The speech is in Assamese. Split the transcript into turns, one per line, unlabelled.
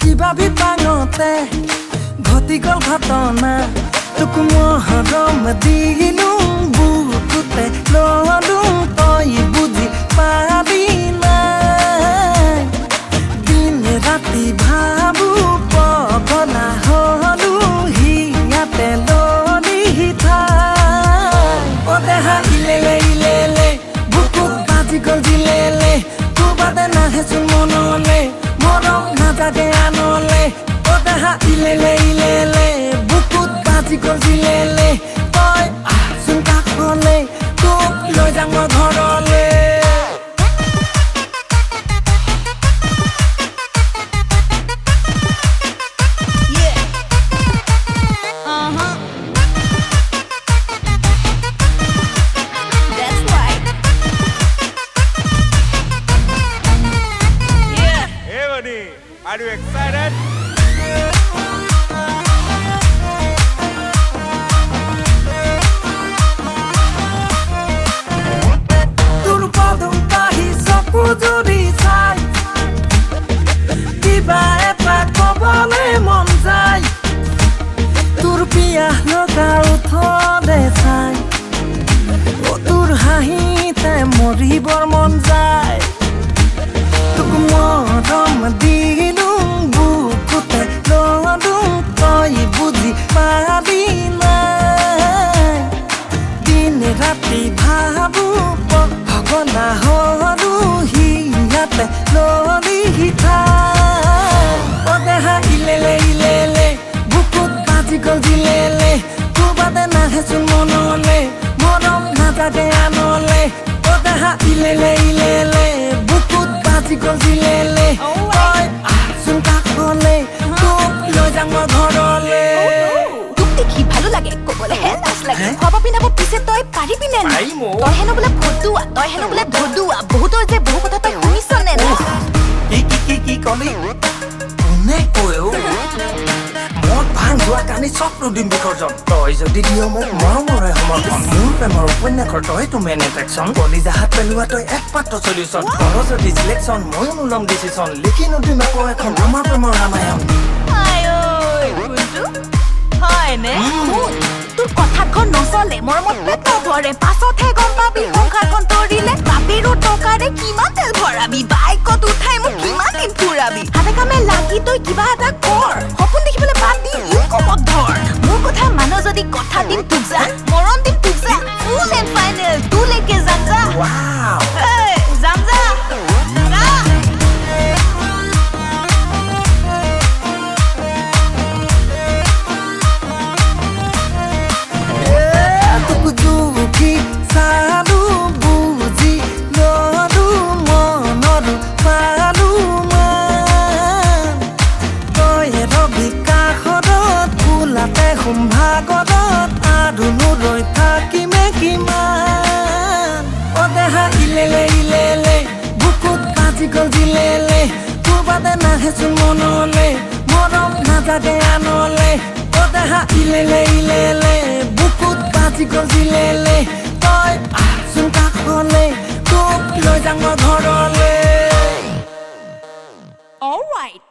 কিবা বিপাঙতে ঘটি গল ঘটনা তোক মহৰম দিলো বুকুতে ললো তই বুজি পাবি নাই দিন ৰাতি ভাবো পগলা হলো হিয়াতে ললি ঠাই অ দেহা ইলেলে ইলেলে বুকুত বাজি গল জিলেলে তোবাদে নাহেচোন মনলে মৰম নাজাগে আনলে অ দেহা ইলেলে ইলেলে বুকুত বাজি গল জিলেলে তই আহচোন কাষলে তোক লৈ যাম মই ঘৰলে
Are you excited?
তোর কদম পাহি চকু যদি চাই কিবা এটা কবলে মন যায় তোর পিয়াহ লগা উঠলে চাই ও তোর হাঁহিতে মৰিবৰ মন যায় তোক মৰম দিলো বুকুতে ললো তই বুজি পাবি নাই দিন ৰাতি ভাবো পগলা হলো হিয়াতে ললি ঠাই অ দেহা ইলেলে ইলেলে বুকুত বাজি গল জিলেলে তোবাদে নাহেচোন মনলে মৰম নাজাগে আনলে অ দেহা ইলেলে ইলেলে বুকুত বাজি গল জিলেলে তই আহচোন কাষলে তোক লৈ যাম মই ঘৰলে
তোক দেখি ভালো লাগে কবলে হে লাজ লাগে হব পিনাব পিছে তই পাৰিবি নে তই হেনো বোলে ফটুৱা তই হেনো বোলে ধদুৱা বহুতৰ যে বহু কথা তই শুনিছ নে না
কি কলি কোনে কয়ও মত ভাং যোৱা কানি চক্ৰ দিম বিসৰ্জন তই যদি দিয় মোক মৰমৰে সমৰ্থন মোৰ প্ৰেমৰ উপন্যাসৰ তইতো মেন এট্ৰেকশ্যন কলিজাহাত পেলোৱা তই একমাত্ৰ চলিউশ্যন কৰ যদি চিলেকশ্যন ময়ো নোলম ডিচিশ্যন লিখি নদিম আকৌ এখন আমাৰ প্ৰেমৰ ৰামায়ণ
হয়নে তোৰ কথাখন নচলে মৰমত পেট ভৰে পাছতহে গম পাবি সংসাৰখন তৰিলে বাপেৰো টকাৰে কিমান তেল ভৰাবি বাইকত উঠাই মোক কিমান দিন ফুৰাবি হাতে কামে লাগি তই কিবা এটা কৰ সপোন দেখিবলৈ বাদ দি ইনকমত ধৰ মোৰ কথা মান যদি কথা দিম তোক যা মৰম দিম তোক যা ফুল এণ্ড ফাইনেল তোলৈকে যাম যা যাম যা
ভাগত আৰু নৰৈ থাকিমে কিমান অ দেহা ইলেলে ইলেলে বুকুত বাজি গল জিলেলে তোবাদে নাহেচোন মনলে মৰম নাজাগে আনলে অ দেহা ইলেলে ইলেলে বুকুত বাজি গল জিলেলে তই আহচোন কাষলে তোক লৈ যাম মই ঘৰলে
All right.